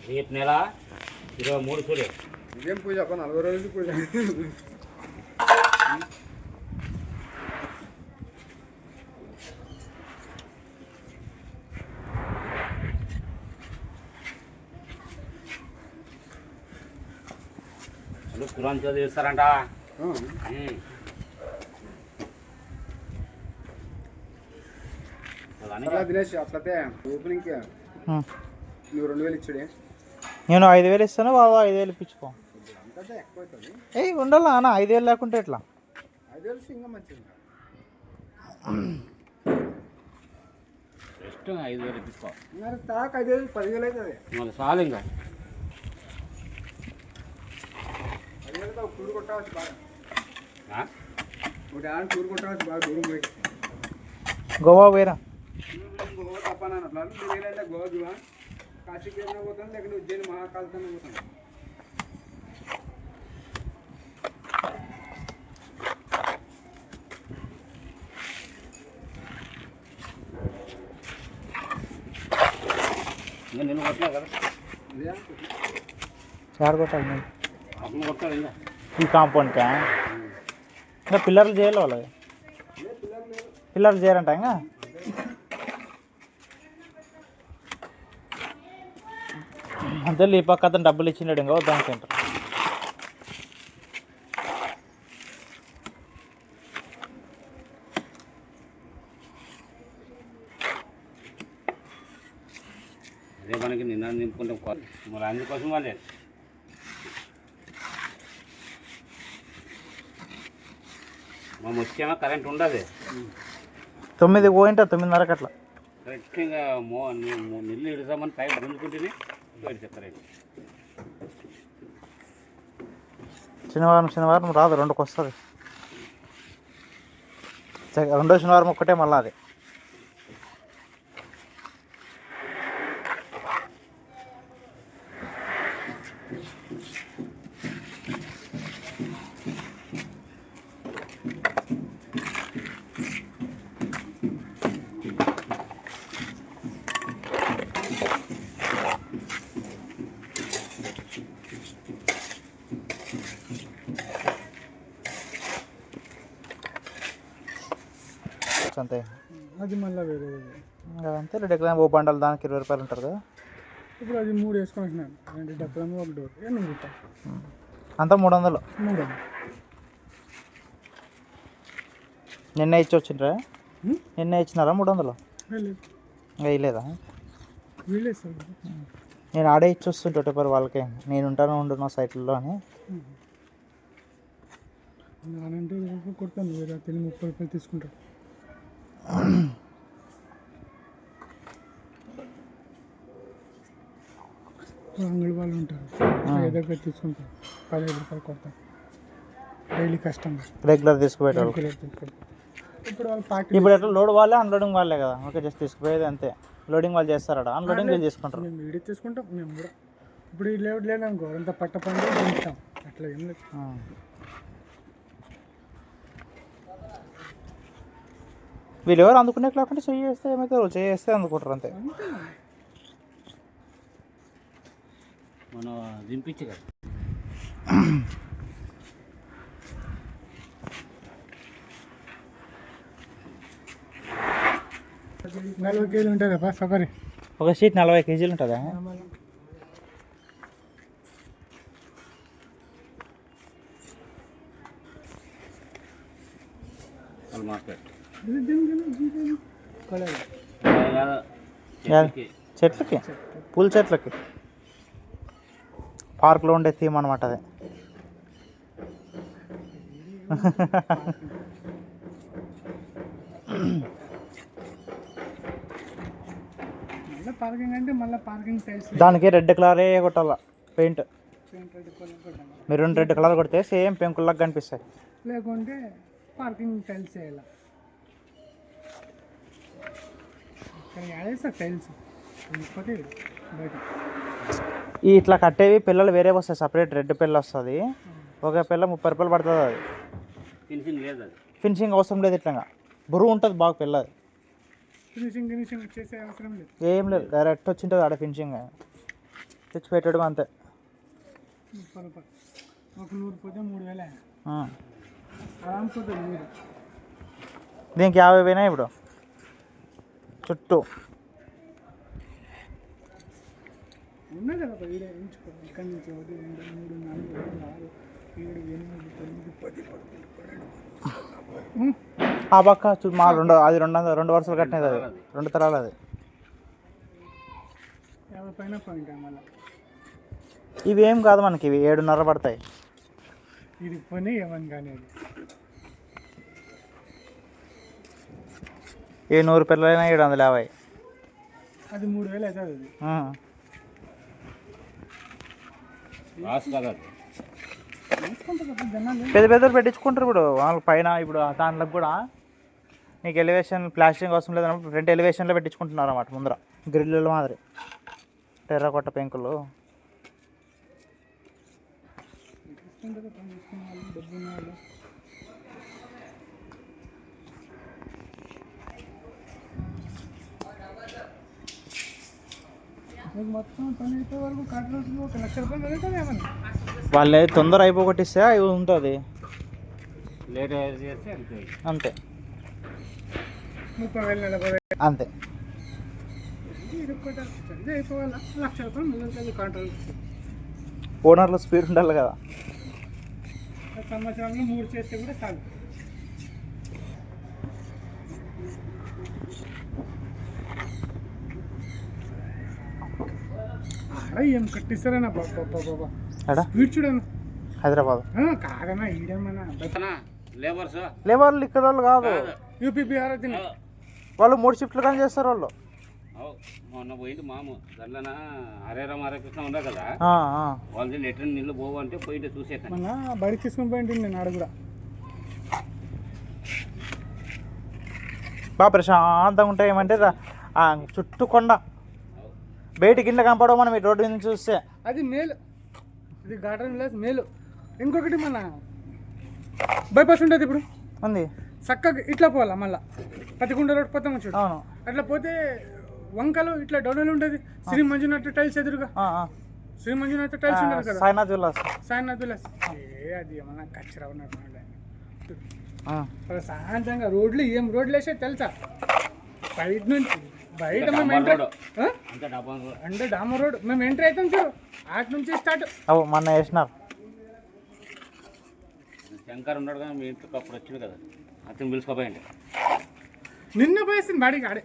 రేపు నెల 23 చూడే ఇదేం పూజ 40 రోజులు పూజ. కురాన్ చదివిస్తారంట. దినేష్ అట్లయితే ఓపెనింగ్కి నువ్వు 2000 ఇచ్చాడే. నేను 5000 ఇస్తాను, బాబా 5000 ఇప్పించుకో. ఎక్కువ అవుతుంది. ఉండాలా అన్న, 5000 లేకుంటే ఎట్లా? 5000 ఇంకా మంచిది. జస్ట్ 5000 ఇప్పించుకో. తాకు 5000 10,000 అవుతుంది. మళ్ళీ చాలు ఇంకా 10,000 టూర్ కొట్టవచ్చు బాగా. ఒకటి ఆడ టూర్ కొట్టవచ్చు బాగా దూరం పోయి. గోవా పోయిరా. గోవా తప్పనా అట్లా అంటే గోవా దివా కాశీకి ఏమైనా పోతాను, లేకుంటే ఉజ్జయిని మహాకాళతోనే పోతాను. ఇంకా నిన్ను కొట్టినా కదా, చారు కొట్టాలి నేను అప్పుడు కొట్టాడు. ఇంకా ఈ కాంపౌండ్కా ఇంకా పిల్లర్లు చేయాలి వాళ్ళది. పిల్లర్లు చేయరంట ఇంకా. అంతే ఈ పక్క అతను డబ్బులు ఇచ్చినాడు ఇంకా వద్దాం సెంటర్. అదే మనకి నిన్న నింపుకుంటాం మరి అందుకోసం వాళ్ళే. మనం వచ్చేమో కరెంట్ ఉండదు. 9 పోయింటా 9:30 అట్లా. కరెక్ట్గా నీళ్ళు ఇడదామని పైపు గుంజుకుంటేనే కరెంట్. శనివారం రాదు, 2కి వస్తుంది. రెండో శనివారం ఒక్కటే మళ్ళీ అది. అంతే. అది మళ్ళీ వేరే అంతే. 2 ఎకరాలు ఓ బండలు దానికి 20 రూపాయలు ఉంటారు కదా. ఇప్పుడు అది 3 వేసుకుంటున్నాను. 2 డబ్బులు ఒక డోర్ 8 రూపాయలు అంతా 300. నిన్న ఇచ్చి వచ్చిండ్రా? నిన్న ఇచ్చినారా 300? ఇంకా ఇవ్వలేదా? నేను ఆడే ఇచ్చి వస్తుంటే ఒకటేపారు వాళ్ళకే. నేను ఉంటున్నా సైట్లలో అని. కొడతాను, 30 రూపాయలు తీసుకుంటాడు. అంగడి వాళ్ళు ఉంటారు, ఏదో ఒకటి తీసుకుంటారు. 15 రూపాయలు కొడతారు డైలీ కస్టమర్. రెగ్యులర్ తీసుకుపోయేటారు. ఇప్పుడు ఎట్లా లోడ్ వాళ్ళే అన్లోడింగ్ వాళ్ళే కదా. ఓకే, జస్ట్ తీసుకుపోయేది అంతే. లోడింగ్ వాళ్ళు చేస్తారా? అన్లోడింగ్ వీళ్ళు తీసుకుంటారు. మేము వీడియో తీసుకుంటాం. మేము కూడా ఇప్పుడు ఈ లేవుడు లేదనుకో, అంత పట్ట పండుగ తింటాం. అట్లా ఏం లేదు. వీళ్ళు ఎవరు అందుకునే లేకుంటే చేస్తే ఏమవుతారు? చేస్తే అందుకుంటారు అంతే. మనం దింపించి కదా 40 కేజీలు ఉంటుందా సఫరీ? ఒక షీట్ 40 కేజీలు ఉంటుందా? చెట్లకి, పూల చెట్లకి, పార్క్లో ఉండే థీమ్ అనమాట అది. పార్కింగ్ అంటే మళ్ళీ పార్కింగ్ టైల్స్ దానికి రెడ్ కలరే కొట్టాల పెయింట్. మెరూన్ రెడ్ కలర్ కొడితే సేమ్ పెంకుల్లాగా కనిపిస్తాయి. లేకుంటే పార్కింగ్ టైల్స్ వేయాలి. టైల్స్ ఈ ఇట్లా కట్టేవి పిల్లలు వేరే వస్తాయి. సపరేట్ రెడ్ పిల్ల వస్తుంది. ఒక పిల్ల 30 రూపాయలు పడుతుంది. అది ఫినిషింగ్ లేదు. అది ఫినిషింగ్ అవసరం లేదు. ఇట్లా బరువు ఉంటుంది బాగా పిల్ల. అది ఫినిషింగ్ చేసే అవసరం లేదు. ఏం లేదు, డైరెక్ట్ వచ్చింటుంది ఆడ ఫినిషింగ్. తెచ్చి పెట్టడం అంతే. 30 రూపాయలు ఒక 100 పోతే 3000 ఆ. ఆరామ్ పోతుంది మీరు. దీనికి 50 పోయినాయి ఇప్పుడు చుట్టూ. ఉన్నాయి కదా ఒక వీడియో ఎంచుకో. ఇక్కడి నుంచి 1 2 3 4 5 6 7 8 9 10 11 ఆ పక్క మా అది 2 వరుసలు కట్టినది, అది 2 తరాలు. అది 50 పైన పాయింట్ మళ్ళీ. ఇవి ఏం కాదు మనకి, ఇవి 7.5 పడతాయి. ఇది పని ఏమని కానీ అది ఏ 100 పిల్లలైనా 750. అది 3000 అవుతుంది. అది రాసు కదా అది. తీసుకుంటారు కదా జనాలు. పెద్ద పెద్దలు పెట్టించుకుంటారు ఇప్పుడు వాళ్ళ పైన. ఇప్పుడు దాంట్లో కూడా నీకు ఎలివేషన్ ప్లాస్టింగ్ అవసరం లేదన్నప్పుడు ఫ్రంట్ ఎలివేషన్లో పెట్టించుకుంటున్నారు అన్నమాట ముందర, గ్రిల్లుల మాదిరి టెర్రకోట పెంకులు. తీసుకుంటారు పని చేసుకునే వాళ్ళు, డబ్బు ఉన్న వాళ్ళు. మీకు మొత్తం పని అయిపోయే వరకు కాంట్రాక్ట్ 1,00,000 రూపాయలు జరుగుతుంది ఏమన్నా. వాళ్ళే తొందర అయిపోగొట్టిస్తే అవి ఉంటుంది లేట్ చేస్తే అంతే. అంతే 30,000 40,000 అంతే. ఇది అయిపోవాలా 1,00,000 రూపాయలు మిగులుతుంది కాంట్రాక్ట్. ఓనర్లో స్పీడ్ ఉండాలి కదా. సంవత్సరంలో 3 చేస్తే కూడా చాలు. ఏం కట్టిస్తారన్నా బాబా. స్పీడ్ చూడను. హైదరాబాద్ కాదన్నా ఈడేమన్నా లేబర్లు ఇక్కడ వాళ్ళు కాదు, యూపీ బీహార్ తిని వాళ్ళు 3 షిఫ్ట్లు కానీ చేస్తారు వాళ్ళు. మొన్న పోయింది మాము దాంట్లో హరేరామ హరేకృష్ణ ఉందా కదా, ఆ, వాళ్ళది లెటర్ నీళ్ళు పోవు అంటే పోయింటే చూసే. మొన్న బడికి తీసుకొని పోయింది నేను ఆడ కూడా. బాగా ప్రశాంతంగా ఉంటాయి. ఏమంటే చుట్టూ కొండ, బయటికి ఇంట్లో కనపడవు మనం ఈ రోడ్డు మీద నుంచి చూస్తే. అది మేలు, ఇది గార్డెన్ విలేజ్ మేలు. ఇంకొకటి మన బైపాస్ ఉంటుంది ఇప్పుడు ఉంది, చక్కగా ఇట్లా పోవాలా మళ్ళీ పతికొండ రోడ్ పోతాం చూడు. అవును, అట్లా పోతే వంకలు ఇట్లా డౌన్లు ఉంటుంది. శ్రీ మంజునాథ్ టైల్స్ ఎదురుగా శ్రీ మంజునాథ్ టైల్స్ ఉంటుంది కదా, సాయినాథ్ విలాస్. సాయినాథ్ విలాస్. అది ఏమన్నా కచ్చరా ఉన్నట్టు ప్రశాంతంగా రోడ్లు ఏం రోడ్లు వేసే తెలుసా. బయట నుంచి బయట మేము అంటే డామర్ రోడ్ మేము ఎంట్రీ అవుతాం చూడు, అటు నుంచి స్టార్ట్. మొన్న వేసినారు. శంకర్ ఉన్నాడు కదా మీ ఇంటికి, అప్పుడు వచ్చింది కదా, అతను పిలుచుకోపోయండి. నిన్న పోయేసింది బాడీకి ఆడే.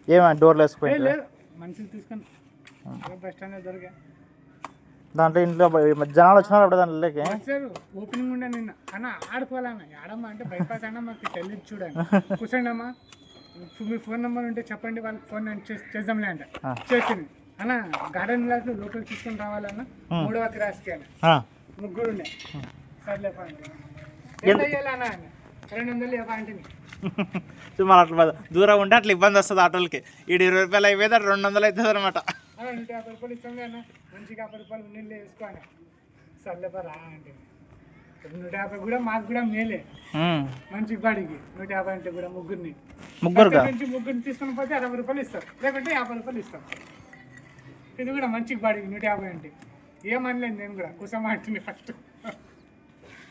ఏమైనా డోర్లు వేసుకుపోయి లేదు మనుషులు తీసుకొని బస్ స్టాండ్ దొరికా. దాంట్లో ఇంట్లో జనాలు వచ్చినారు అప్పుడు దాంట్లోకి వచ్చారు. ఓపెనింగ్ ఉండే నిన్న అన్న ఆడుకోవాలన్న. ఆడమ్మా అంటే బైపాస్ అన్న మాకు తెలియదు చూడండి. కూర్చోండి అమ్మా, మీ ఫోన్ నెంబర్ ఉంటే చెప్పండి, వాళ్ళకి ఫోన్ చేద్దాంలే అంటే చేసింది. అన్న గార్డెన్ విలాస్ లోపలికి తీసుకొని రావాలన్న 3వ క్రాస్కి అని 3 ఉండే. సర్లే పాయింట్ ఎంత అయ్యాలన్నా 200 పాయింట్ని. మరి అట్లా దూరం ఉంటే అట్లా ఇబ్బంది వస్తుంది ఆటోలకి. 20 రూపాయలు అయిపోయింది, 200 అవుతుంది అనమాట. 150 రూపాయలు ఇస్తాం అన్న, మంచిగా 50 రూపాయలు నీళ్ళు వేసుకోవాలి. సర్లేపా రా అంటే 150 కూడా మాకు కూడా మేలే. మంచి బాడీకి 150 అంటే కూడా ముగ్గురిని తీసుకుని పోతే 60 రూపాయలు ఇస్తాం, లేకుంటే 50 రూపాయలు ఇస్తాం. ఇది కూడా మంచి బాడీకి 150 అంటే ఏమనలేదు. నేను కూడా కుసమ అంటుంది ఫస్ట్.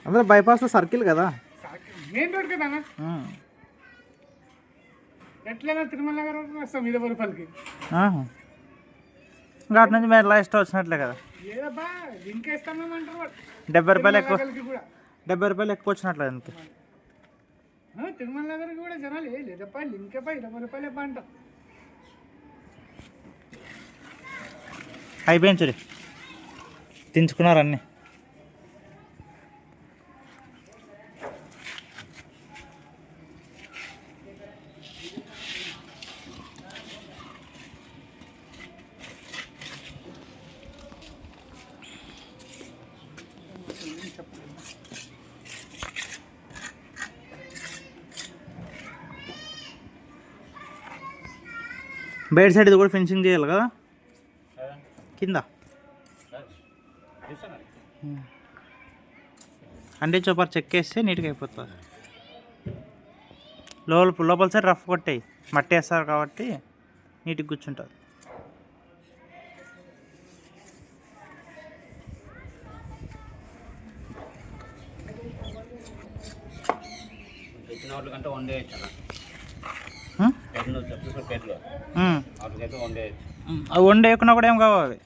అందులో బైపాస్లో సర్కిల్ కదా, మెయిన్ రోడ్ కదా అన్న. ఎట్లయినా తిరుమల నగర్ వస్తాం 20 రూపాయలకి. అటు నుంచి మీరు లాస్ట్ వచ్చినట్లే కదా. ఏదబ్బా లింక్ వేస్తామేమంటారు 70 రూపాయలు ఎక్కువ, కూడా 70 రూపాయలు ఎక్కువ వచ్చినట్లే అంతే. తిరుమల నగర్కి కూడా జనాలు లేదప్పా లింకేపా 20 రూపాయలు అంటాం. అయిపోయింది చూడి, తించుకున్నారు అన్నీ. బయట సైడ్ ఇది కూడా ఫెన్సింగ్ చేయాలి కదా కింద. అంటే చోపర్ చెక్ వేస్తే నీట్గా అయిపోతుంది. లోపల సైడ్ రఫ్ కొట్టాయి, మట్టి వేస్తారు కాబట్టి నీట్గా కూర్చుంటుంది. చిన్న వాటి కంటే వండేయచ్చు అన్న. పెద్ద చెప్తూ పెద్దలు వాటికైతే వండేయచ్చు. అవి వండేయకున్నా కూడా ఏం కావాలి,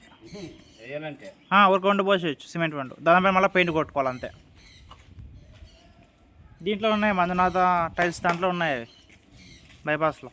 వేయాలంటే ఊరికి వండి పోసేయచ్చు, సిమెంట్ వండు, దానిపై మళ్ళీ పెయింట్ కొట్టుకోవాలి అంతే. దీంట్లో ఉన్నాయి మంజునాథ టైల్స్, దాంట్లో ఉన్నాయి అవి బైపాస్లో.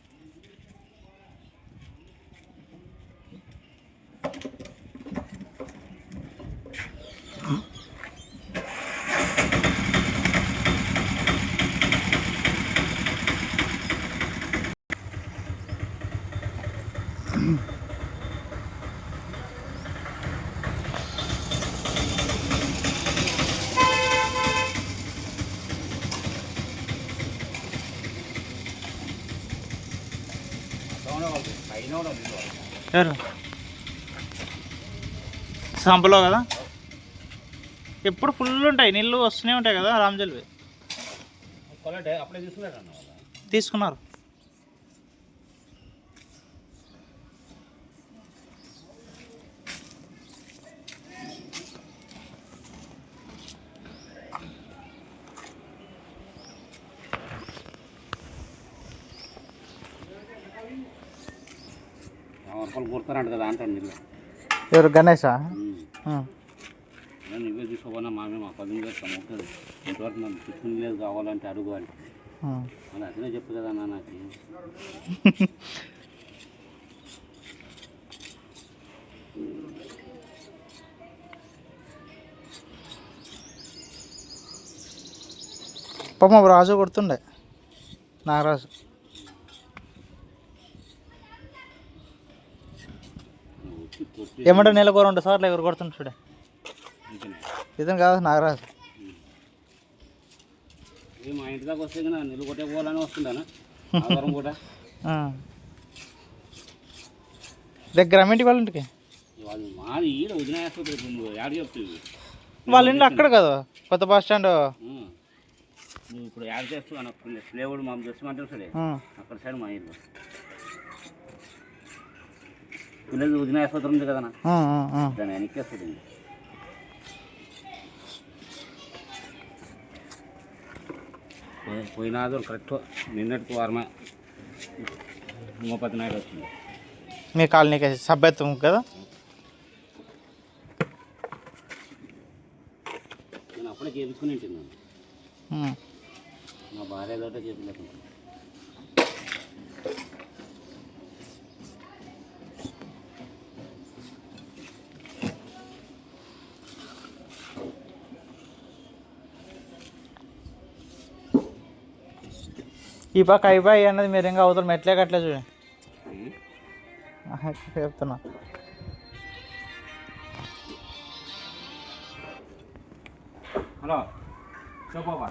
అయినా కూడా ఎవరు సంపలో కదా, ఎప్పుడు ఫుల్ ఉంటాయి, నీళ్ళు వస్తూనే ఉంటాయి కదా రామజల్వి. అప్పుడే తీసుకున్నారు అన్న వాళ్ళు. తీసుకున్నారు. రూపాయలు కొడతారంట కదా అంటాను నీళ్ళు. ఎవరు గణేషా? నువ్వే తీసుకోపోయినా మా 10 చేస్తాం ఉంటుంది. ఇంతవరకు మనం తీసుకుని లేదు, కావాలంటే అడుగు అంటే మళ్ళీ అతనే చెప్పు కదా అన్న నాకు. పాపం రాజు కొడుతుండే, నాగరాజు. ఏమంటే నెలకు 2 సార్లు ఎవరు కొడుతుండే చూడే, ఇతను కాదు నాగరాజు. మా ఇంటి దాకా వస్తే కదా నీళ్ళు కొట్టే పోవాలని వస్తుందానా కూడా దగ్గర అమ్మింటి వాళ్ళ ఇంటికి. వాళ్ళు మాది ఈడ వదిన ఆసుపత్రి యాడ్ చెప్తుంది. వాళ్ళ ఇంటి అక్కడ కదా కొత్త బస్ స్టాండ్. నువ్వు ఇప్పుడు యాడ్ చేస్తూ ఫ్లేవుడు మా చేస్తామంటే సరే అక్కడ సైడ్ మా ఇల్లు పిల్లలు వదిన ఆసుపత్రి ఉంది కదా దాన్ని వెనక్కేస్తుంది. పోయినాదు కరెక్ట్ నిన్నటికి వారమే 30 నాయుడు వచ్చింది మీ కాలనీకి సభ్యత్వం కదా. నేను అప్పుడే చేపించుకుని ఉంటున్నాను, మా భార్య తోటే చేపించలేకుండా. ఈ పక్క అయిపోయి అన్నది మీరు ఇంకా అవతల మెట్లే కట్టలే చూడండి చెప్తున్నా. హలో చెప్పవా.